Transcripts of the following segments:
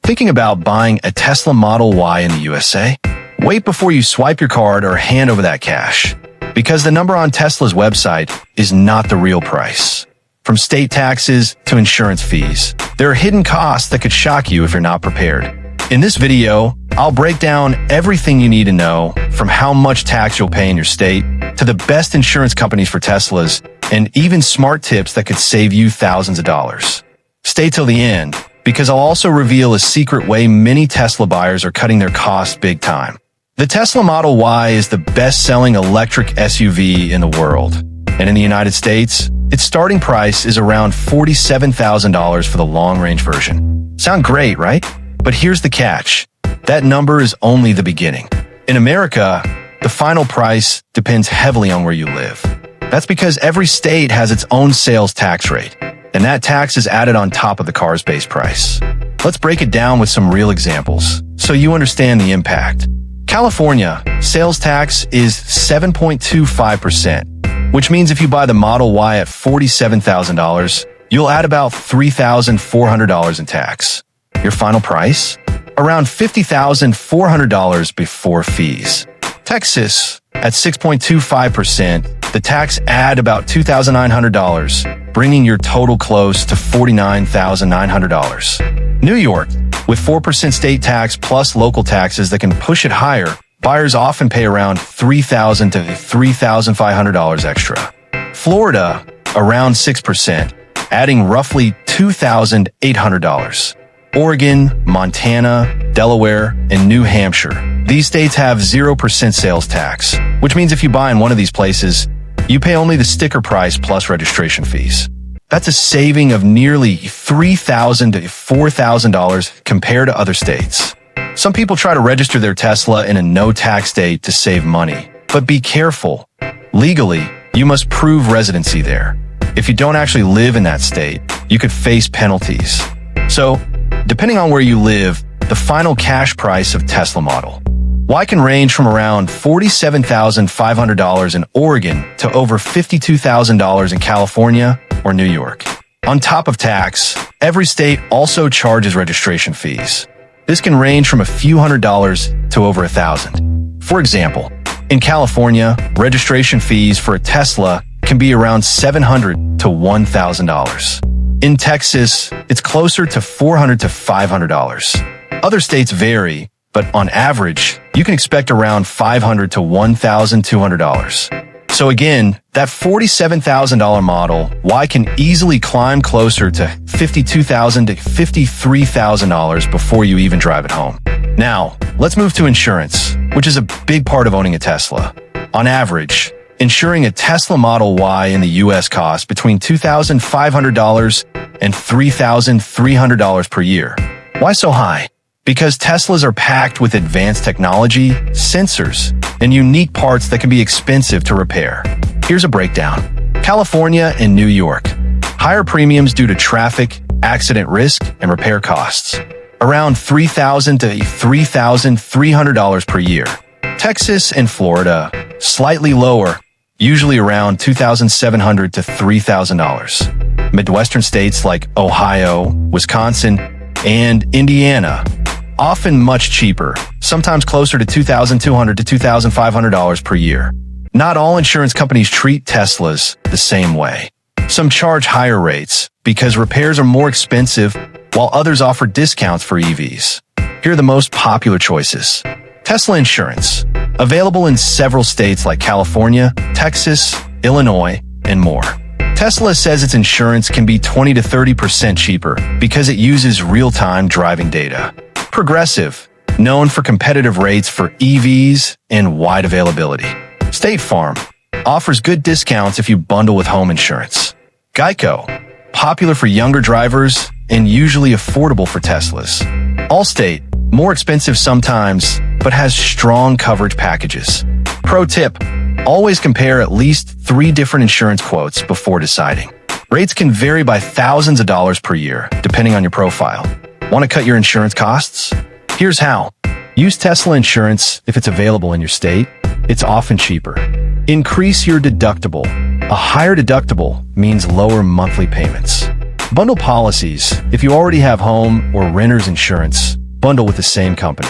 Thinking about buying a Tesla Model Y in the USA? Wait before you swipe your card or hand over that cash, because the number on Tesla's website is not the real price. From state taxes to insurance fees, there are hidden costs that could shock you if you're not prepared. In this video, I'll break down everything you need to know, from how much tax you'll pay in your state to the best insurance companies for Teslas, and even smart tips that could save you thousands of dollars. Stay till the end, because I'll also reveal a secret way many Tesla buyers are cutting their costs big time. The Tesla Model Y is the best-selling electric SUV in the world, and in the United States, its starting price is around $47,000 for the long-range version. Sound great, right? But here's the catch. That number is only the beginning. In America, the final price depends heavily on where you live. That's because every state has its own sales tax rate, and that tax is added on top of the car's base price. Let's break it down with some real examples, so you understand the impact. California, sales tax is 7.25%, which means if you buy the Model Y at $47,000, you'll add about $3,400 in tax. Your final price? Around $50,400 before fees. Texas, at 6.25%, the tax add about $2,900, bringing your total close to $49,900. New York, with 4% state tax plus local taxes that can push it higher, buyers often pay around $3,000 to $3,500 extra. Florida, around 6%, adding roughly $2,800. Oregon, Montana, Delaware, and New Hampshire. These states have 0% sales tax, which means if you buy in one of these places, you pay only the sticker price plus registration fees. That's a saving of nearly $3,000 to $4,000 compared to other states. Some people try to register their Tesla in a no-tax state to save money, but be careful. Legally, you must prove residency there. If you don't actually live in that state, you could face penalties. So, depending on where you live, the final cash price of Tesla Model Y can range from around $47,500 in Oregon to over $52,000 in California or New York. On top of tax, every state also charges registration fees. This can range from a few $100s to over $1,000. For example, in California, registration fees for a Tesla can be around $700 to $1,000. In Texas, it's closer to $400 to $500. Other states vary, but on average, you can expect around $500 to $1,200. So again, that $47,000 Model Y can easily climb closer to $52,000 to $53,000 before you even drive it home. Now, let's move to insurance, which is a big part of owning a Tesla. On average, insuring a Tesla Model Y in the US costs between $2,500 and $3,300 per year. Why so high? Because Teslas are packed with advanced technology, sensors, and unique parts that can be expensive to repair. Here's a breakdown. California and New York. Higher premiums due to traffic, accident risk, and repair costs. Around $3,000 to $3,300 per year. Texas and Florida. Slightly lower, usually around $2,700 to $3,000. Midwestern states like Ohio, Wisconsin, and Indiana, often much cheaper, sometimes closer to $2,200 to $2,500 per year. Not all insurance companies treat Teslas the same way. Some charge higher rates because repairs are more expensive, while others offer discounts for EVs. Here are the most popular choices. Tesla insurance, available in several states like California, Texas, Illinois, and more. Tesla says its insurance can be 20 to 30% cheaper because it uses real-time driving data. Progressive, known for competitive rates for EVs and wide availability. State Farm, offers good discounts if you bundle with home insurance. Geico, popular for younger drivers and usually affordable for Teslas. Allstate, more expensive sometimes, but has strong coverage packages. Pro tip, always compare at least 3 different insurance quotes before deciding. Rates can vary by thousands of dollars per year, depending on your profile. Want to cut your insurance costs? Here's how. Use Tesla insurance if it's available in your state. It's often cheaper. Increase your deductible. A higher deductible means lower monthly payments. Bundle policies. If you already have home or renter's insurance, bundle with the same company.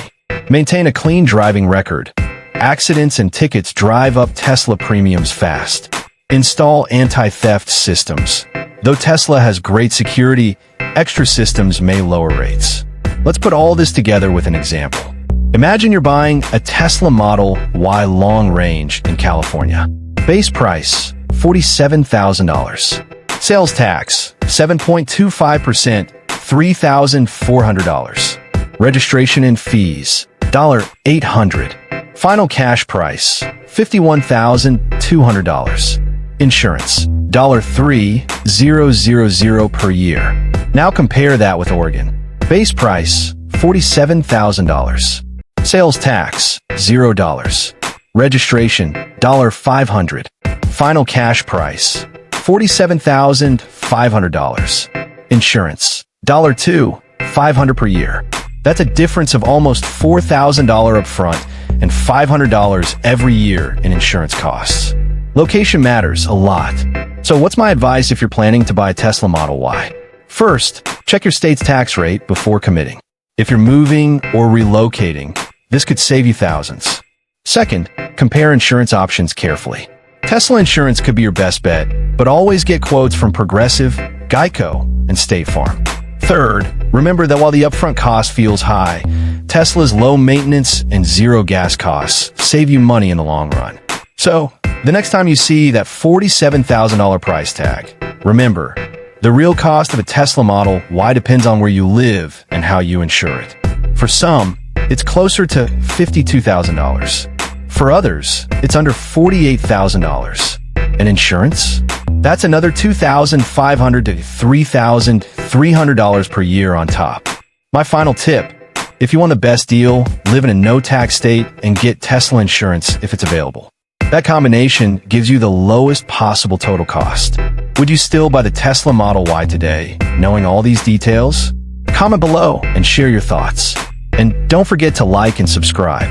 Maintain a clean driving record. Accidents and tickets drive up Tesla premiums fast. Install anti-theft systems. Though Tesla has great security, extra systems may lower rates. Let's put all this together with an example. Imagine you're buying a Tesla Model Y long range in California. Base price, $47,000. Sales tax, 7.25%, $3,400. Registration and fees, $800. Final cash price, $51,200. Insurance, $3,000 per year. Now compare that with Oregon. Base price, $47,000. Sales tax, $0. Registration, $500. Final cash price, $47,500. Insurance, $2,500 per year. That's a difference of almost $4,000 up front and $500 every year in insurance costs. Location matters a lot. So what's my advice if you're planning to buy a Tesla Model Y? First, check your state's tax rate before committing. If you're moving or relocating, this could save you thousands. Second, compare insurance options carefully. Tesla insurance could be your best bet, but always get quotes from Progressive, Geico, and State Farm. Third, remember that while the upfront cost feels high, Tesla's low maintenance and zero gas costs save you money in the long run. So, the next time you see that $47,000 price tag, remember, the real cost of a Tesla Model Y depends on where you live and how you insure it. For some, it's closer to $52,000. For others, it's under $48,000. And insurance? That's another $2,500 to $3,300 per year on top. My final tip, if you want the best deal, live in a no-tax state and get Tesla insurance if it's available. That combination gives you the lowest possible total cost. Would you still buy the Tesla Model Y today, knowing all these details? Comment below and share your thoughts. And don't forget to like and subscribe.